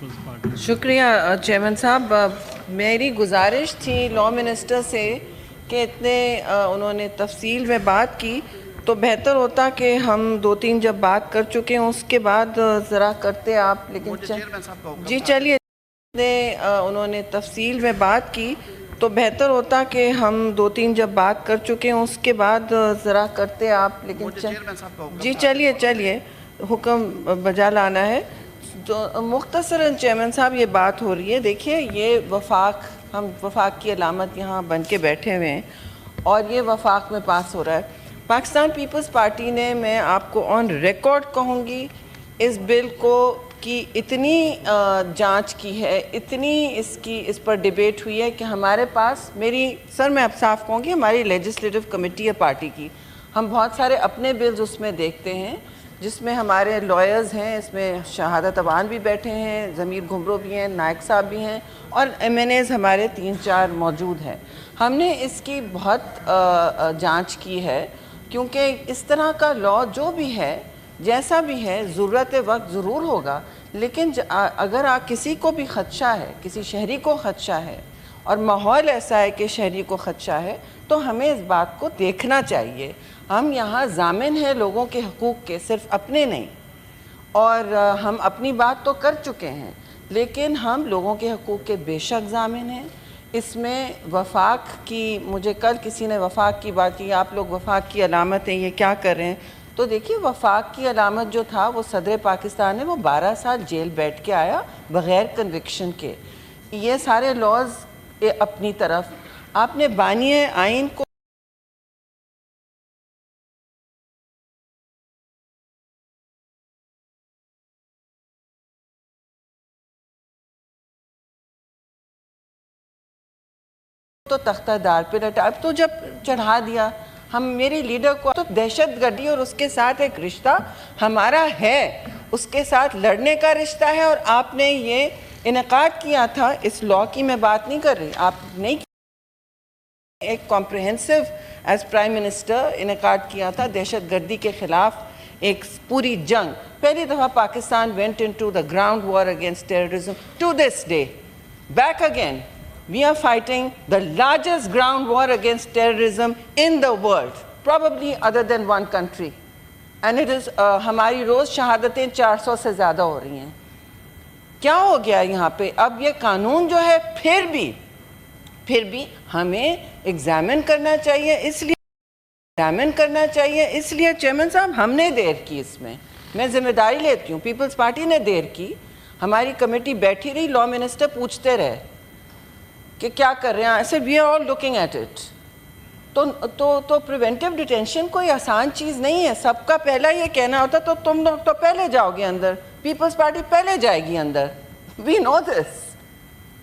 Peoples party. شکریہ chairman صاحب. میری گزارش تھی لا منسٹر سے کہ اتنے انہوں نے تفصیل میں بات کی تو بہتر ہوتا کہ ہم دو تین جب بات کر چکے ہیں اس کے بعد ذرا کرتے آپ. لیکن جی چلیے, انہوں نے تفصیل میں بات کی تو بہتر ہوتا کہ ہم دو تین جب بات کر چکے ہیں اس کے بعد ذرا کرتے آپ. لیکن جی چلیے حکم بجا لانا ہے. تو مختصراً چیئرمین صاحب یہ بات ہو رہی ہے, دیکھیے یہ ہم وفاق کی علامت یہاں بن کے بیٹھے ہوئے ہیں اور یہ وفاق میں پاس ہو رہا ہے. پاکستان پیپلز پارٹی نے, میں آپ کو آن ریکارڈ کہوں گی, اس بل کی اتنی جانچ کی ہے, اتنی اس پر ڈیبیٹ ہوئی ہے کہ ہمارے پاس, میں اب صاف کہوں گی, ہماری لیجسلیٹو کمیٹی ہے پارٹی کی, ہم بہت سارے اپنے بلز اس میں دیکھتے ہیں جس میں ہمارے لائرز ہیں, اس میں شہادت اوان بھی بیٹھے ہیں, ضمیر گھمرو بھی ہیں, نائک صاحب بھی ہیں اور ایم این ایز ہمارے 3-4 موجود ہیں. ہم نے اس کی بہت جانچ کی ہے کیونکہ اس طرح کا لا جو بھی ہے, جیسا بھی ہے, ضرورت وقت ضرور ہوگا, لیکن اگر کسی کو بھی خدشہ ہے, کسی شہری کو خدشہ ہے اور ماحول ایسا ہے کہ شہری کو خدشہ ہے تو ہمیں اس بات کو دیکھنا چاہیے. ہم یہاں ضامن ہیں لوگوں کے حقوق کے, صرف اپنے نہیں, اور ہم اپنی بات تو کر چکے ہیں لیکن ہم لوگوں کے حقوق کے بے شک ضامن ہیں. اس میں وفاق کی, مجھے کل کسی نے وفاق کی بات کی, آپ لوگ وفاق کی علامت ہیں, یہ کیا کر رہے ہیں, تو دیکھیے وفاق کی علامت جو تھا وہ صدر پاکستان ہے, وہ 12 سال جیل بیٹھ کے آیا بغیر کنوکشن کے. یہ سارے لاز اپنی طرف, آپ نے بانی آئین کو تو تختہ دار پہ لٹا, اب تو جب چڑھا دیا, میری لیڈر کو تو دہشت گردی اور اس کے ساتھ ایک رشتہ ہمارا ہے, اس کے ساتھ لڑنے کا رشتہ ہے, اور آپ نے یہ انعقاد کیا تھا, اس لا کی میں بات نہیں کر رہی, آپ نہیں ایک کمپریہنسو ایز پرائم منسٹر انعقاد کیا تھا دہشت گردی کے خلاف ایک پوری جنگ. پہلی دفعہ Pakistan went into the ground war against terrorism. To this day, back again, we are fighting the largest ground war against terrorism in the world, probably other than one country. And it is, ہماری روز شہادتیں 400 سے زیادہ ہو رہی ہیں. کیا ہو گیا یہاں پہ؟ اب یہ قانون جو ہے پھر بھی ہمیں ایگزامن کرنا چاہیے, اس لیے چیئرمین صاحب ہم نے دیر کی, اس میں ذمہ داری لیتی ہوں, پیپلز پارٹی نے دیر کی, ہماری کمیٹی بیٹھی رہی, لا منسٹر پوچھتے رہے کہ کیا کر رہے ہیں, ایسے we are all looking at it. تو پریونٹیو ڈیٹینشن کوئی آسان چیز نہیں ہے. سب کا پہلا یہ کہنا ہوتا تو تم لوگ تو پہلے جاؤ گے اندر, پیپلز پارٹی پہلے جائے گی اندر, وی نو دس.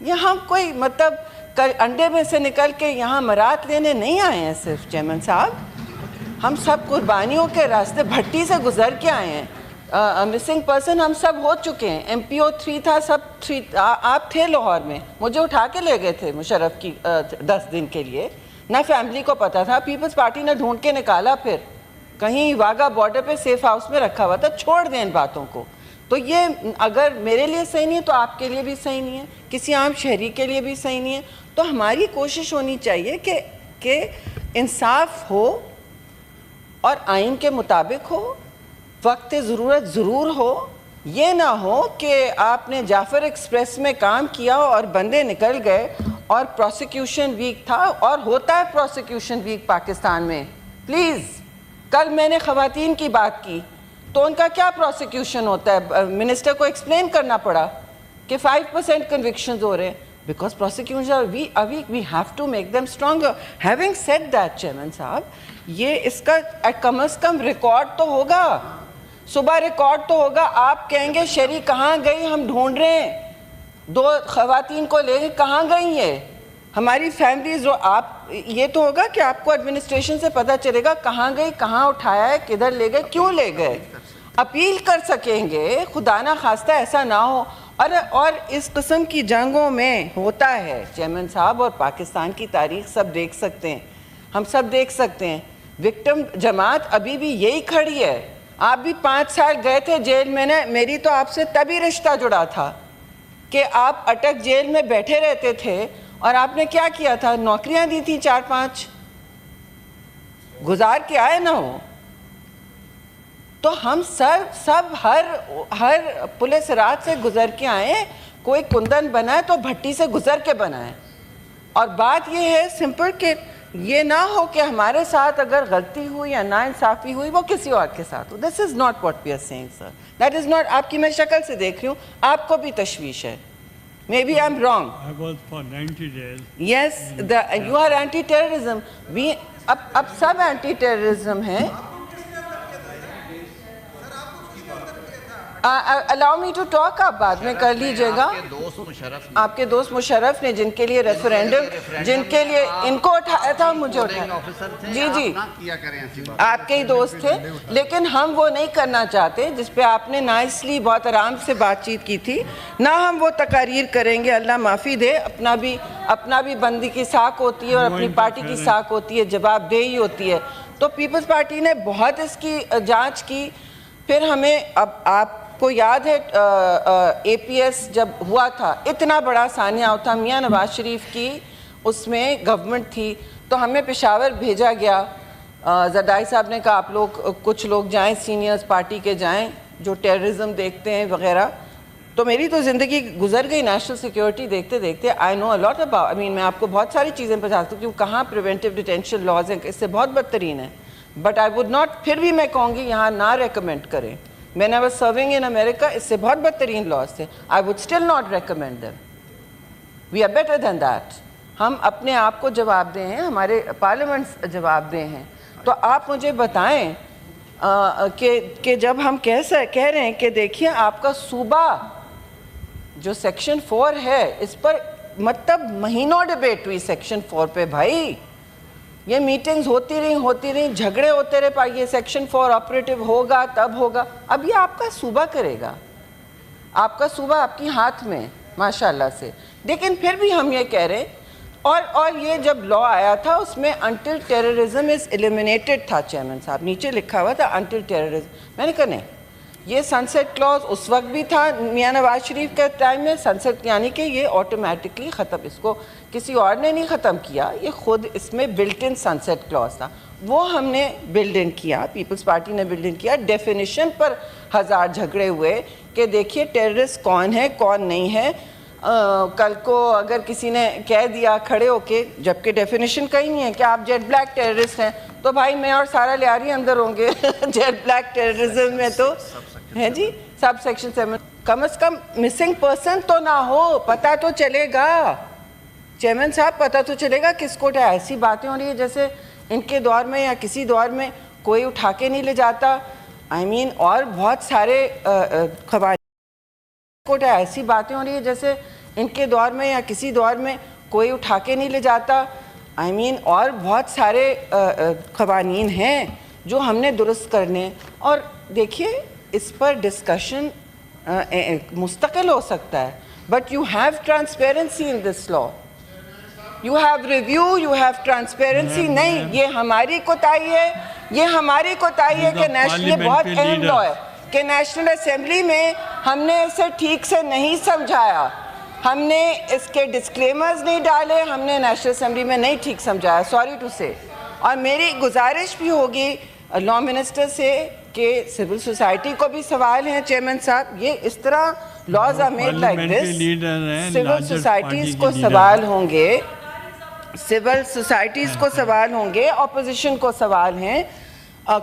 یہاں کوئی مطلب انڈے میں سے نکل کے یہاں مراد لینے نہیں آئے ہیں صرف چیئرمین صاحب, ہم سب قربانیوں کے راستے بھٹی سے گزر کے آئے ہیں. مسنگ پرسن ہم سب ہو چکے ہیں, MPO 3 تھا, سب 3 آپ تھے لاہور میں, مجھے اٹھا کے لے گئے تھے مشرف کی 10 دن کے لیے, نہ فیملی کو پتا تھا, پیپلز پارٹی نے ڈھونڈ کے نکالا, پھر کہیں واگا بارڈر پہ سیف ہاؤس میں رکھا ہوا تھا. چھوڑ دیں ان باتوں کو. تو یہ اگر میرے لیے صحیح نہیں ہے تو آپ کے لیے بھی صحیح نہیں ہے, کسی عام شہری کے لیے بھی صحیح نہیں ہے. تو ہماری کوشش ہونی چاہیے کہ انصاف ہو اور آئین کے مطابق ہو, وقت ضرورت ضرور ہو. یہ نہ ہو کہ آپ نے جعفر ایکسپریس میں کام کیا اور بندے نکل گئے اور پروسیکیوشن ویک تھا, اور ہوتا ہے پروسیکیوشن ویک پاکستان میں. پلیز, کل میں نے خواتین کی بات کی تو ان کا کیا پروسیکیوشن ہوتا ہے, منسٹر کو ایکسپلین کرنا پڑا کہ 5% کنوکشنز ہو رہے ہیں because prosecutions we have to make them stronger. Having said that, chairman صاحب, یہ اس کا کم از کم ریکارڈ تو ہوگا, صبح ریکارڈ تو ہوگا. آپ کہیں گے شہری کہاں گئی, ہم ڈھونڈ رہے ہیں, 2 خواتین کو لے گئے, کہاں گئی یہ ہماری فیملیز. آپ یہ تو ہوگا کہ آپ کو ایڈمنسٹریشن سے پتہ چلے گا کہاں گئی, کہاں اٹھایا ہے, کدھر لے گئے, کیوں لے گئے. اپیل کر سکیں گے, خدا نہ خواستہ ایسا نہ ہو. اور اس قسم کی جنگوں میں ہوتا ہے چیئرمین صاحب, اور پاکستان کی تاریخ سب دیکھ سکتے ہیں, ہم سب دیکھ سکتے ہیں, وکٹم جماعت ابھی بھی یہی کھڑی ہے. آپ بھی 5 سال گئے تھے جیل میں, نے میری تو آپ سے تبھی رشتہ جڑا تھا کہ آپ اٹک جیل میں بیٹھے رہتے تھے اور آپ نے کیا کیا تھا؟ نوکریاں دی تھی 4-5 گزار کے آئے نہ ہو. تو ہم سب ہر پولیس رات سے گزر کے آئیں. کوئی کندن بنائے تو بھٹی سے گزر کے بنائے. اور بات یہ ہے سمپل کہ یہ نہ ہو کہ ہمارے ساتھ اگر غلطی ہوئی یا ناانصافی ہوئی وہ کسی اور کے ساتھ ہو. This is not what we are seeing sir. That is not. آپ کی میں شکل سے دیکھ رہی ہوں آپ کو بھی تشویش ہے. Maybe I'm wrong. I was for 90 days. Yes, you are anti-terrorism. اب سب anti-terrorism ہیں. allow me to talk. آپ بعد میں کر لیجئے گا. آپ کے دوست مشرف نے جن کے لیے ریفرینڈم جن کے لیے ان کو اٹھایا تھا مجھے اٹھایا. جی آپ کے ہی دوست تھے. لیکن ہم وہ نہیں کرنا چاہتے جس پہ آپ نے نائسلی بہت آرام سے بات چیت کی تھی. نہ ہم وہ تقاریر کریں گے. اللہ معافی دے. اپنا بھی بندی کی ساکھ ہوتی ہے اور اپنی پارٹی کی ساکھ ہوتی ہے. جواب دہی ہوتی ہے. تو پیپلز پارٹی نے بہت اس کی جانچ کی. پھر ہمیں اب آپ کو یاد ہے اے پی ایس جب ہوا تھا اتنا بڑا سانحہ تھا. میاں نواز شریف کی اس میں گورنمنٹ تھی تو ہمیں پشاور بھیجا گیا. زرداری صاحب نے کہا آپ لوگ کچھ لوگ جائیں سینئرز پارٹی کے جائیں جو ٹیررزم دیکھتے ہیں وغیرہ. تو میری تو زندگی گزر گئی نیشنل سیکیورٹی دیکھتے دیکھتے. آئی نو الاٹ اباؤٹ. میں آپ کو بہت ساری چیزیں بتا سکتی ہوں کہاں پریونٹیو ڈیٹینشن لاز ہیں اس سے بہت بدترین ہے. But I would not. پھر بھی میں کہوں گی یہاں نہ ریکمینڈ کریں. When I was serving in America, اس سے بہت بدترین لاز تھے. I would still not recommend them. We are better than that. ہم اپنے آپ کو جواب دیں ہیں. ہمارے پارلیمنٹ جواب دیں ہیں. تو آپ مجھے بتائیں کہ جب ہم کہہ رہے ہیں کہ دیکھیے آپ کا صوبہ جو سیکشن 4 ہے اس پر مطلب مہینوں ڈیبیٹ ہوئی سیکشن 4 پہ. بھائی یہ میٹنگز ہوتی رہیں جھگڑے ہوتے رہے. یہ سیکشن 4 آپریٹو ہوگا تب ہوگا. اب یہ آپ کا صوبہ کرے گا. آپ کا صوبہ آپ کی ہاتھ میں ماشاءاللہ سے. لیکن پھر بھی ہم یہ کہہ رہے ہیں اور یہ جب لا آیا تھا اس میں انٹل ٹیررزم از ایلیمینیٹڈ تھا. چیئرمین صاحب نیچے لکھا ہوا تھا انٹل ٹیررزم. میں نے کہا نہیں یہ سنسیٹ کلاز اس وقت بھی تھا میاں نواز شریف کے ٹائم میں. سنسیٹ یعنی کہ یہ آٹومیٹکلی ختم. اس کو کسی اور نے نہیں ختم کیا. یہ خود اس میں بلٹ ان سنسیٹ کلاز تھا. وہ ہم نے بلڈ ان کیا. پیپلز پارٹی نے بلڈ ان کیا. ڈیفینیشن پر ہزار جھگڑے ہوئے کہ دیکھیے ٹیررسٹ کون ہے کون نہیں ہے. کل کو اگر کسی نے کہہ دیا کھڑے ہو کے جبکہ ڈیفینیشن کہیں نہیں ہے کہ آپ جیٹ بلیک ٹیررسٹ ہیں تو بھائی میں اور سارا لیاری اندر ہوں گے. جیٹ بلیک ٹیررزم میں تو ہے جی سب سیکشن 7 کم از کم مسنگ پرسن تو نہ ہو. پتہ تو چلے گا چیئرمین صاحب. پتہ تو چلے گا کس کو. ایسی باتیں ہو رہی ہیں جیسے ان کے دور میں یا کسی دور میں کوئی اٹھا کے نہیں لے جاتا. اور بہت سارے قوانین کو ایسی باتیں ہو رہی ہیں جیسے ان کے دور میں یا کسی دور میں کوئی اٹھا کے نہیں لے جاتا. اور بہت سارے قوانین ہیں جو ہم نے درست کرنے. اور دیکھیے اس پر ڈسکشن مستقل ہو سکتا ہے. But you have transparency in this law. You have review you have transparency. نہیں یہ ہماری کوتاہی ہے. یہ ہماری کوتاہی ہے کہ یہ بہت اہم لا ہے کہ نیشنل اسمبلی میں ہم نے اسے ٹھیک سے نہیں سمجھایا. ہم نے اس کے ڈسکلیمرز نہیں ڈالے. ہم نے نیشنل اسمبلی میں نہیں ٹھیک سمجھایا. سوری ٹو سے. اور میری گزارش بھی ہوگی لا منسٹر سے کہ سول سوسائٹی کو بھی سوال ہیں چیئرمین صاحب. یہ اس طرح laws are made like this. Civil societies کو سوال ہوں گے. سول سوسائٹیز کو سوال ہوں گے. اپوزیشن کو سوال ہیں.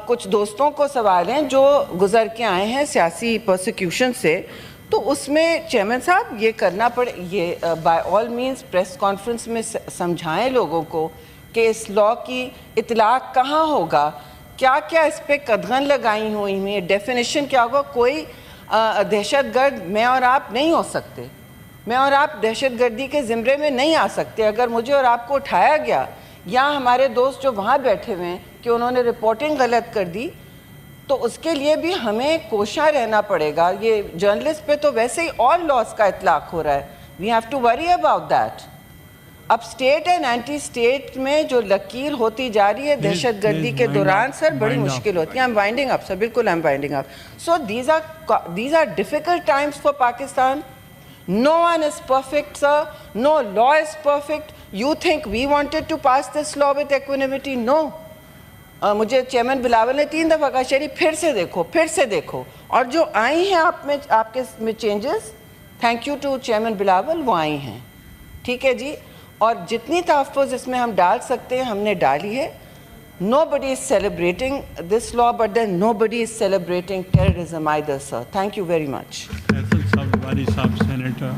کچھ دوستوں کو سوال ہیں جو گزر کے آئے ہیں سیاسی پرسیکیوشن سے. تو اس میں چیئرمین صاحب یہ کرنا پڑے. یہ by all means press conference میں سمجھائیں لوگوں کو کہ اس لا کی اطلاق کہاں ہوگا. کیا کیا اس پہ قدغن لگائی ہوئی ہیں. ڈیفینیشن کیا ہوگا. کوئی دہشت گرد میں اور آپ نہیں ہو سکتے. میں اور آپ دہشت گردی کے زمرے میں نہیں آ سکتے. اگر مجھے اور آپ کو اٹھایا گیا یا ہمارے دوست جو وہاں بیٹھے ہوئے ہیں کہ انہوں نے رپورٹنگ غلط کر دی تو اس کے لیے بھی ہمیں کوشاں رہنا پڑے گا. یہ جرنلسٹ پہ تو ویسے ہی آل لاز کا اطلاق ہو رہا ہے. We have to worry about that. اب اسٹیٹ اینڈ اینٹی اسٹیٹ میں جو لکیر ہوتی جا رہی ہے دہشت گردی کے دوران سر بڑی مشکل ہوتی ہے. I'm winding up, sir. بالکل I'm winding up. So these are difficult times for Pakistan. No one is perfect, sir. No law is perfect. You think we wanted to pass this law with equanimity? No. مجھے chairman Bilawal نے 3 دفعہ کہا شریف پھر سے دیکھو اور جو آئی ہیں آپ کے میں changes, thank you to chairman Bilawal, وہ آئی ہیں. ٹھیک ہے جی. اور جتنی تحفظ اس میں ہم ڈال سکتے ہیں ہم نے ڈالی ہے. Nobody is celebrating this law, but then nobody is celebrating terrorism either, sir. Thank you very much. Faisal Sabzwari Sahab, Senator.